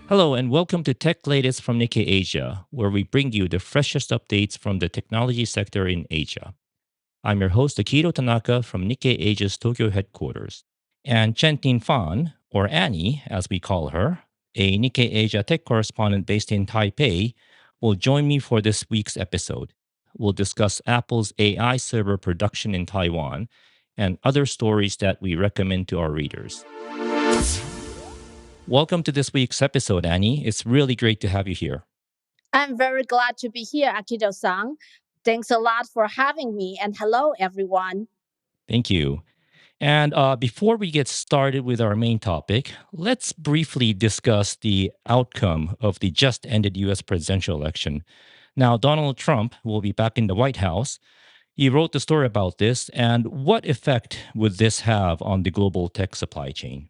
Hello, and welcome to Tech Latest from Nikkei Asia, where we bring you the freshest updates from the technology sector in Asia. I'm your host, Akito Tanaka from Nikkei Asia's Tokyo headquarters. And Cheng Ting-Fang, or Annie, as we call her, a Nikkei Asia tech correspondent based in Taipei, will join me for this week's episode. We'll discuss Apple's AI server production in Taiwan and other stories that we recommend to our readers. Welcome to this week's episode, Annie. It's really great to have you here. I'm very glad to be here, Akito-san. Thanks a lot for having me, and hello, everyone. Thank you. And before we get started with our main topic, let's briefly discuss the outcome of the just ended US presidential election. Now, Donald Trump will be back in the White House. You wrote the story about this, and what effect would this have on the global tech supply chain?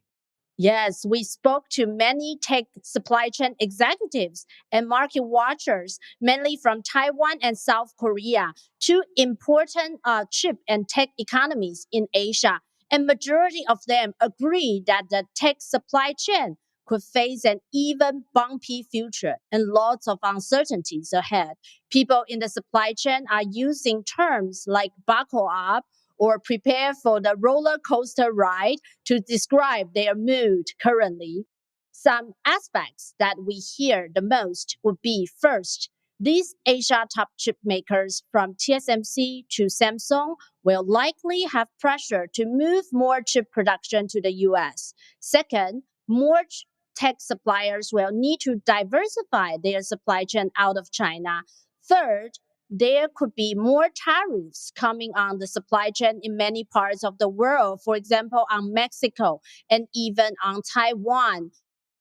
Yes, we spoke to many tech supply chain executives and market watchers, mainly from Taiwan and South Korea, two important chip and tech economies in Asia. And majority of them agree that the tech supply chain could face an even bumpy future and lots of uncertainties ahead. People in the supply chain are using terms like buckle up or prepare for the roller coaster ride to describe their mood currently. Some aspects that we hear the most would be first, these Asia top chip makers from TSMC to Samsung will likely have pressure to move more chip production to the US. Second, more tech suppliers will need to diversify their supply chain out of China. Third, there could be more tariffs coming on the supply chain in many parts of the world, for example, on Mexico and even on Taiwan.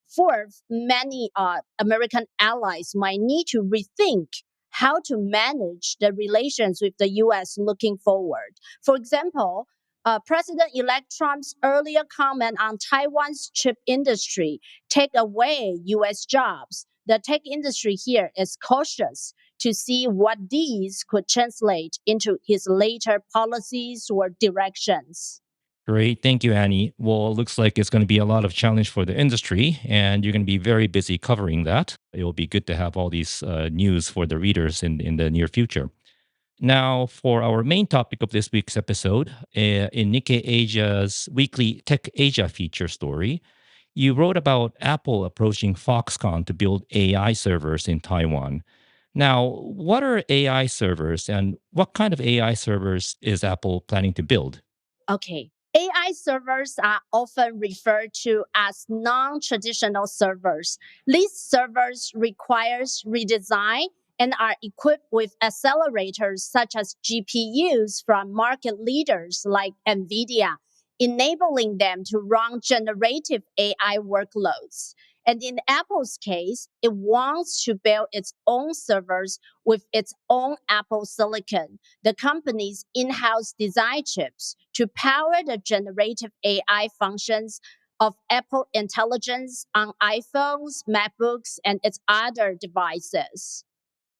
Fourth, many American allies might need to rethink how to manage the relations with the US looking forward. For example, President elect Trump's earlier comment on Taiwan's chip industry take away US jobs. The tech industry here is cautious to see what these could translate into his later policies or directions. Great. Thank you, Annie. Well, it looks like it's going to be a lot of challenge for the industry, and you're going to be very busy covering that. It will be good to have all these news for the readers in the near future. Now, for our main topic of this week's episode, in Nikkei Asia's weekly Tech Asia feature story, you wrote about Apple approaching Foxconn to build AI servers in Taiwan. Now, what are AI servers and what kind of AI servers is Apple planning to build? Okay. AI servers are often referred to as non-traditional servers. These servers requires redesign and are equipped with accelerators such as GPUs from market leaders like NVIDIA, enabling them to run generative AI workloads. And in Apple's case, it wants to build its own servers with its own Apple silicon, the company's in house design chips, to power the generative AI functions of Apple Intelligence on iPhones, MacBooks, and its other devices.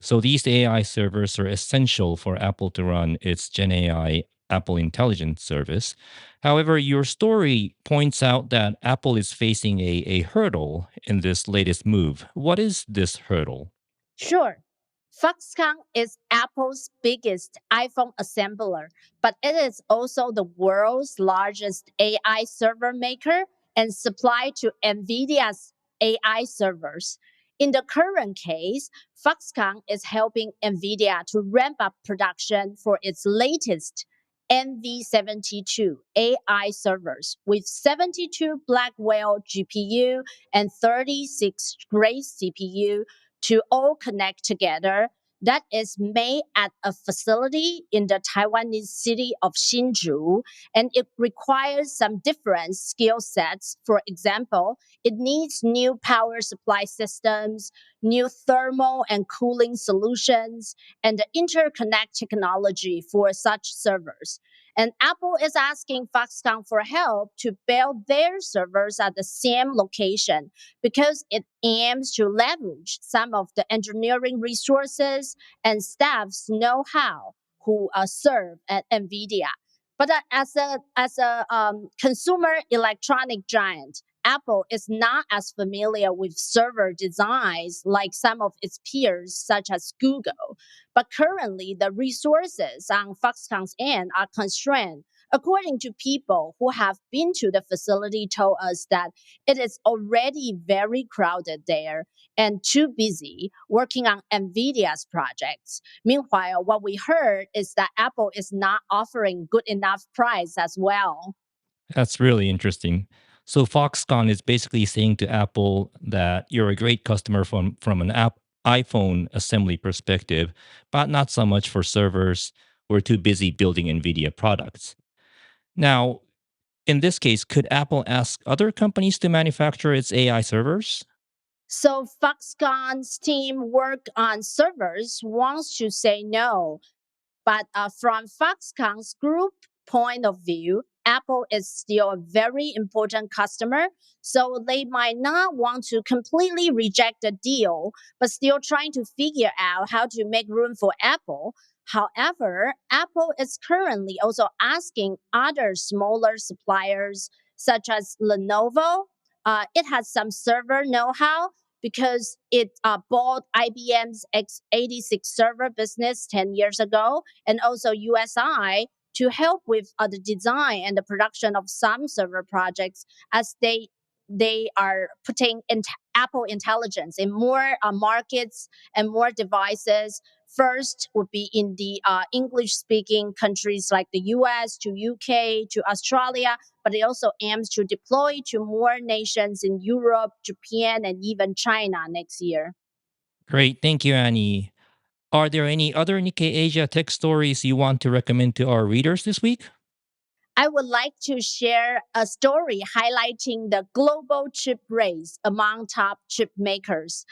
So these AI servers are essential for Apple to run its Gen AI Apple Intelligence service. However, your story points out that Apple is facing a hurdle in this latest move. What is this hurdle? Sure, Foxconn is Apple's biggest iPhone assembler, but it is also the world's largest AI server maker and supply to NVIDIA's AI servers. In the current case, Foxconn is helping NVIDIA to ramp up production for its latest NV72 AI servers with 72 Blackwell GPU and 36 Grace CPU to all connect together. That is made at a facility in the Taiwanese city of Hsinchu, and it requires some different skill sets. For example, it needs new power supply systems, new thermal and cooling solutions, and the interconnect technology for such servers. And Apple is asking Foxconn for help to build their servers at the same location because it aims to leverage some of the engineering resources and staff's know-how who serve at NVIDIA. But as a consumer electronic giant, Apple is not as familiar with server designs like some of its peers, such as Google. But currently, the resources on Foxconn's end are constrained. According to people who have been to the facility, told us that it is already very crowded there and too busy working on NVIDIA's projects. Meanwhile, what we heard is that Apple is not offering good enough price as well. That's really interesting. So Foxconn is basically saying to Apple that you're a great customer from an iPhone assembly perspective, but not so much for servers. We're too busy building NVIDIA products. Now, in this case, could Apple ask other companies to manufacture its AI servers? So Foxconn's team work on servers wants to say no. But from Foxconn's group point of view, Apple is still a very important customer, so they might not want to completely reject the deal, but still trying to figure out how to make room for Apple. However, Apple is currently also asking other smaller suppliers, such as Lenovo. It has some server know how because it bought IBM's x86 server business 10 years ago, and also USI to help with the design and the production of some server projects as they are putting Apple intelligence in more markets and more devices. First would be in the English speaking countries like the US to UK to Australia, but it also aims to deploy to more nations in Europe, Japan, and even China next year. Great. Thank you, Annie. Are there any other Nikkei Asia tech stories you want to recommend to our readers this week? I would like to share a story highlighting the global chip race among top chip makers.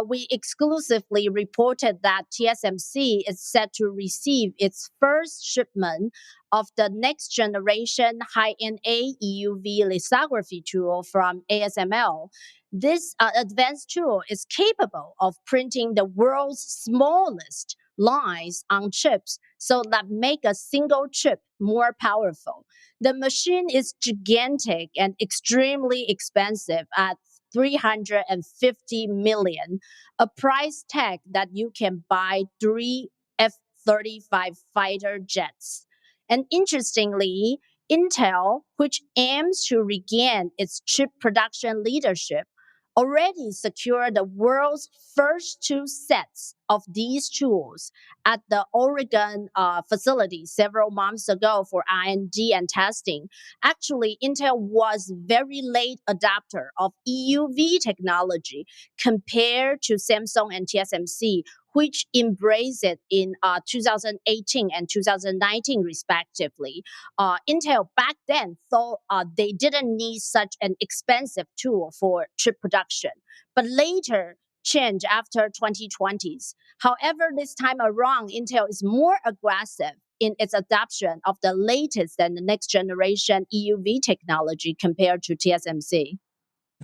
We exclusively reported that TSMC is set to receive its first shipment of the next generation high-end EUV lithography tool from ASML. This advanced tool is capable of printing the world's smallest lines on chips so that make a single chip more powerful. The machine is gigantic and extremely expensive at 350 million, a price tag that you can buy 3 F-35 fighter jets. And interestingly, Intel, which aims to regain its chip production leadership, already secured the world's first two sets of these tools at the Oregon facility several months ago for R&D and testing. Actually, Intel was very late adopter of EUV technology compared to Samsung and TSMC, which embraced it in 2018 and 2019 respectively. Intel back then thought they didn't need such an expensive tool for chip production, but later changed after 2020s. However, this time around, Intel is more aggressive in its adoption of the latest and the next generation EUV technology compared to TSMC.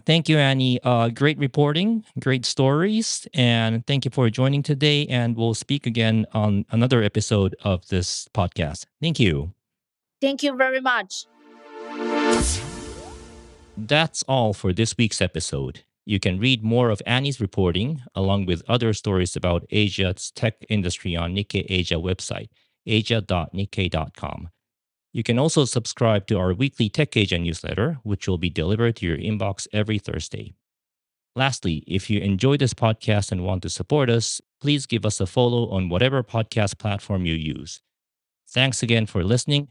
Thank you, Annie. Great reporting, great stories, and thank you for joining today. And we'll speak again on another episode of this podcast. Thank you. Thank you very much. That's all for this week's episode. You can read more of Annie's reporting, along with other stories about Asia's tech industry on Nikkei Asia website, asia.nikkei.com. You can also subscribe to our weekly Tech Asia newsletter, which will be delivered to your inbox every Thursday. Lastly, if you enjoy this podcast and want to support us, please give us a follow on whatever podcast platform you use. Thanks again for listening.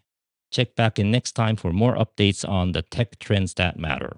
Check back in next time for more updates on the tech trends that matter.